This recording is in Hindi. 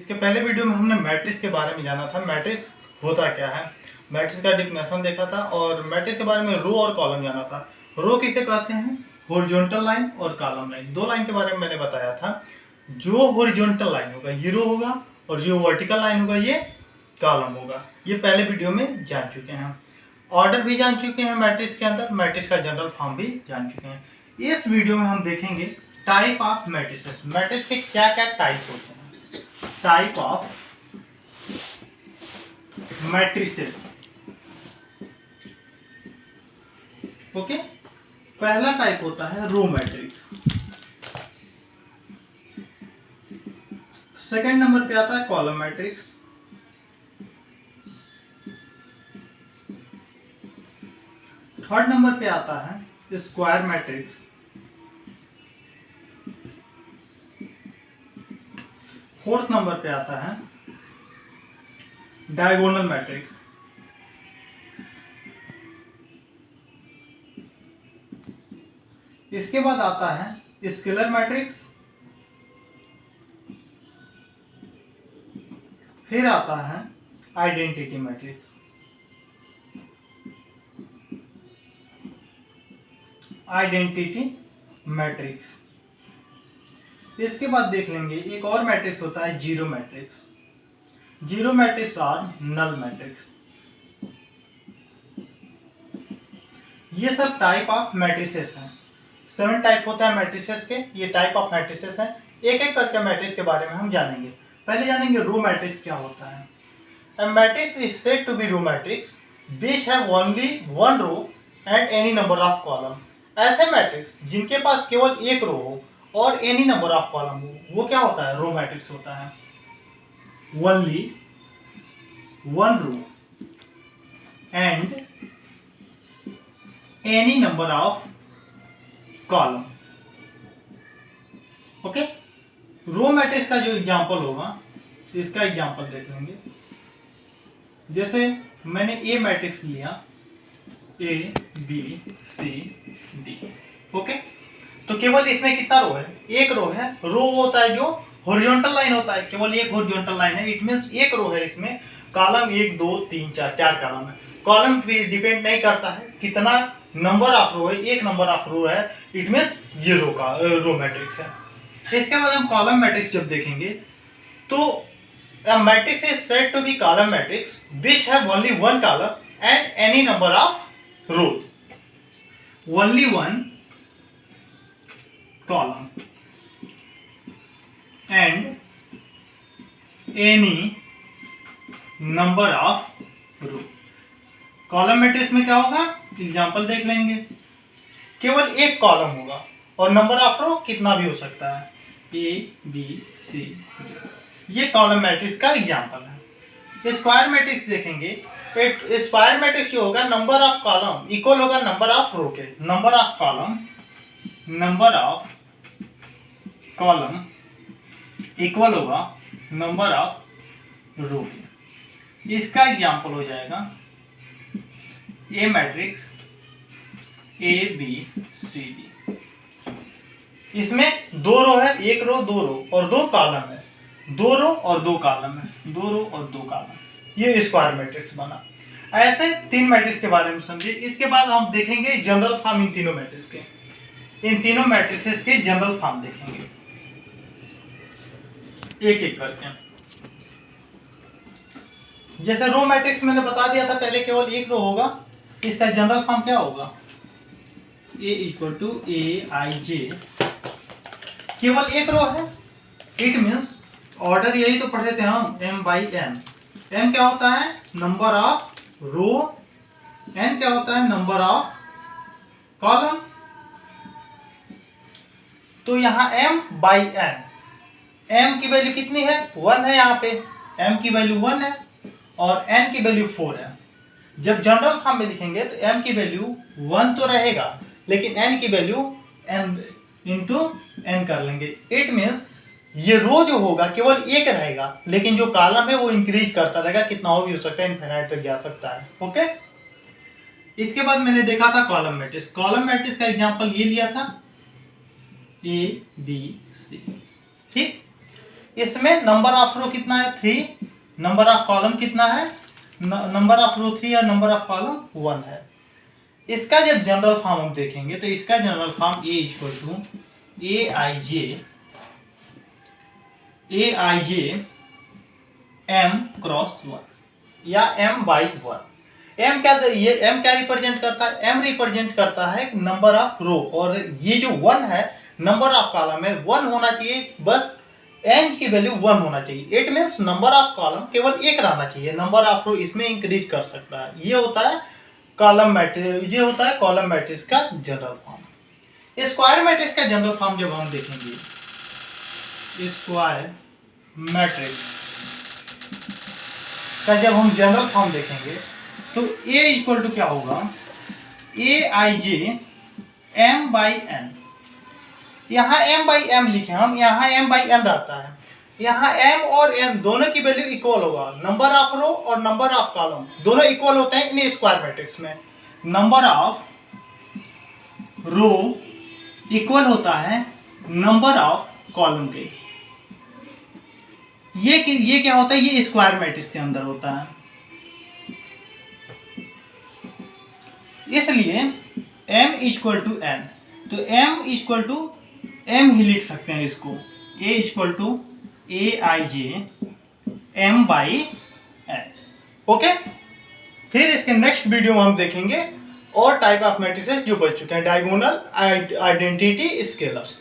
इसके पहले वीडियो में हमने मैट्रिक्स के बारे में जाना था। मैट्रिक्स होता क्या है, मैट्रिक्स का डिफिनेशन देखा था और मैट्रिक्स के बारे में रो और कॉलम जाना था। रो किसे कहते हैं, हॉरिजॉन्टल लाइन और कॉलम लाइन, दो लाइन के बारे में मैंने बताया था। जो हॉरिजॉन्टल लाइन होगा ये रो होगा और जो वर्टिकल लाइन होगा ये कॉलम होगा। ये पहले वीडियो में जान चुके हैं। ऑर्डर भी जान चुके हैं मैट्रिक्स के अंदर, मैट्रिक्स का जनरल फॉर्म भी जान चुके हैं। इस वीडियो में हम देखेंगे टाइप ऑफ मैट्रिसेस। मैट्रिक्स के क्या क्या टाइप होते हैं, टाइप ऑफ मैट्रिसेस। ओके, पहला टाइप होता है रो मैट्रिक्स। सेकंड नंबर पे आता है कॉलम मैट्रिक्स। थर्ड नंबर पे आता है स्क्वायर मैट्रिक्स। फोर्थ नंबर पे आता है डायगोनल मैट्रिक्स। इसके बाद आता है स्केलर मैट्रिक्स। फिर आता है आइडेंटिटी मैट्रिक्स। Identity matrix. इसके बाद देख लेंगे एक और मैट्रिक्स होता है जीरो मैट्रिक्स। जीरो मैट्रिक्स और नल मैट्रिक्स। ये सब टाइप ऑफ मैट्रिसेस हैं। 7 टाइप होता है मैट्रिसेस के, ये टाइप ऑफ मैट्रिसेस हैं। एक एक करके मैट्रिक्स के बारे में हम जानेंगे। पहले जानेंगे रो मैट्रिक्स क्या होता है। A matrix is said to be row matrix which have only one row and any number of column। ऐसे मैट्रिक्स जिनके पास केवल एक रो हो और एनी नंबर ऑफ कॉलम हो, वो क्या होता है, रो मैट्रिक्स होता है। Only one row and any number of column. Okay, row matrix का जो एग्जांपल होगा, इसका एग्जांपल देख लेंगे। जैसे मैंने ए मैट्रिक्स लिया, a B C d. Okay, तो केवल इसमें कितना रो है, एक रो है। रो होता है जो हॉरिजॉन्टल लाइन होता है, केवल एक हॉरिजॉन्टल लाइन है। इट मींस एक रो है, इसमें कॉलम 1 2 3 4 4 कॉलम है। कॉलम पे डिपेंड नहीं करता है कितना नंबर ऑफ रो है, एक नंबर ऑफ रो है। इट मींस ये रो मैट्रिक्स है। इसके बाद हम कॉलम मैट्रिक्स जब देखेंगे तो a matrix is said to be column matrix which have only one column and any number of rows। only one column and any number of row। Column matrix में क्या होगा, एग्जांपल देख लेंगे। केवल एक कॉलम होगा और नंबर ऑफ रो कितना भी हो सकता है, ए बी सी डी। ये कॉलम मैट्रिक्स का एग्जांपल है। स्क्वायर मैट्रिक्स देखेंगे। स्क्वायर मैट्रिक्स जो होगा, नंबर ऑफ कॉलम इक्वल होगा नंबर ऑफ रो के। नंबर ऑफ कॉलम इक्वल होगा नंबर ऑफ रो के। इसका एग्जांपल हो जाएगा A matrix A B C D. इसमें दो रो है, एक रो दो रो और दो कॉलम है, दो रो और दो कॉलम है, दो रो और दो कॉलम। ये स्क्वायर मैट्रिक्स बना। ऐसे 3 मैट्रिक्स के बारे में समझिए। इसके बाद हम देखेंगे जनरल फॉर्म इन तीनों मैट्रिक्स के। इन तीनों मैट्रिसेस के जनरल फॉर्म देखेंगे एक एक करके। जैसे रो मैट्रिक्स मैंने बता दिया था पहले, केवल एक रो होगा। इसका जनरल फॉर्म क्या होगा, ए इक्वल टू ए आई जे। केवल एक रो है, इट मीन्स ऑर्डर यही तो पढ़ते थे हम, m बाई n। m क्या होता है, नंबर ऑफ रो। n क्या होता है, नंबर ऑफ कॉलम। तो यहाँ m बाई n, m की वैल्यू कितनी है, 1 है। यहाँ पे m की वैल्यू 1 है और n की वैल्यू 4 है। जब जनरल फॉर्म में लिखेंगे तो m की वैल्यू 1 तो रहेगा, लेकिन n की वैल्यू n इंटू n कर लेंगे। इट मीन्स ये रो जो होगा केवल एक रहेगा, लेकिन जो कॉलम है वो इंक्रीज करता रहेगा, कितना हो भी हो सकता है, इनफिनाइट तक जा सकता है। ओके, इसके बाद मैंने देखा था कॉलम मैट्रिक्स। कॉलम मैट्रिक्स का एग्जांपल ये लिया था, ए बी सी। ठीक, इसमें नंबर ऑफ रो कितना है 3, नंबर ऑफ कॉलम कितना है, नंबर ऑफ रो 3 और नंबर ऑफ कॉलम 1 है। इसका जब जनरल फॉर्म हम देखेंगे तो इसका general form A equal to Aij m cross 1 या m बाई 1। m क्या, ये m क्या रिप्रेजेंट करता है, m रिप्रेजेंट करता है नंबर ऑफ रो, और ये जो 1 है नंबर ऑफ कॉलम है 1 होना चाहिए, बस n की वैल्यू 1 होना चाहिए। It means number of column केवल एक रहना चाहिए, नंबर ऑफ रो इसमें इंक्रीज कर सकता है। ये होता है कॉलम मैट्रिक्स, ये होता है कॉलम मैट्रिक्स का जनरल फॉर्म। स्क्वायर मैट्रिक्स का जनरल फॉर्म जब हम देखेंगे, स्क्वायर मैट्रिक्स का जब हम जनरल फॉर्म देखेंगे तो A इक्वल टू क्या होगा, Aij m बाई n। यहाँ m बाई m लिखे हम, यहाँ m बाई n रहता है, यहाँ m और n दोनों की वैल्यू इक्वल होगा, नंबर ऑफ रो और नंबर ऑफ कॉलम दोनों इक्वल होते हैं इन स्क्वायर मैट्रिक्स में। नंबर ऑफ रो इक्वल होता है नंबर ऑफ कॉलम के। ये क्या होता है, ये स्क्वायर मैट्रिक्स के अंदर होता है, इसलिए m इक्वल टू n, तो m इक्वल टू m ही लिख सकते हैं इसको, a equal to Aij m by n। Okay, फिर इसके नेक्स्ट वीडियो में हम देखेंगे और टाइप ऑफ मैट्रिसेस जो बच चुके हैं, डायगोनल, आइडेंटिटी, स्केलर्स।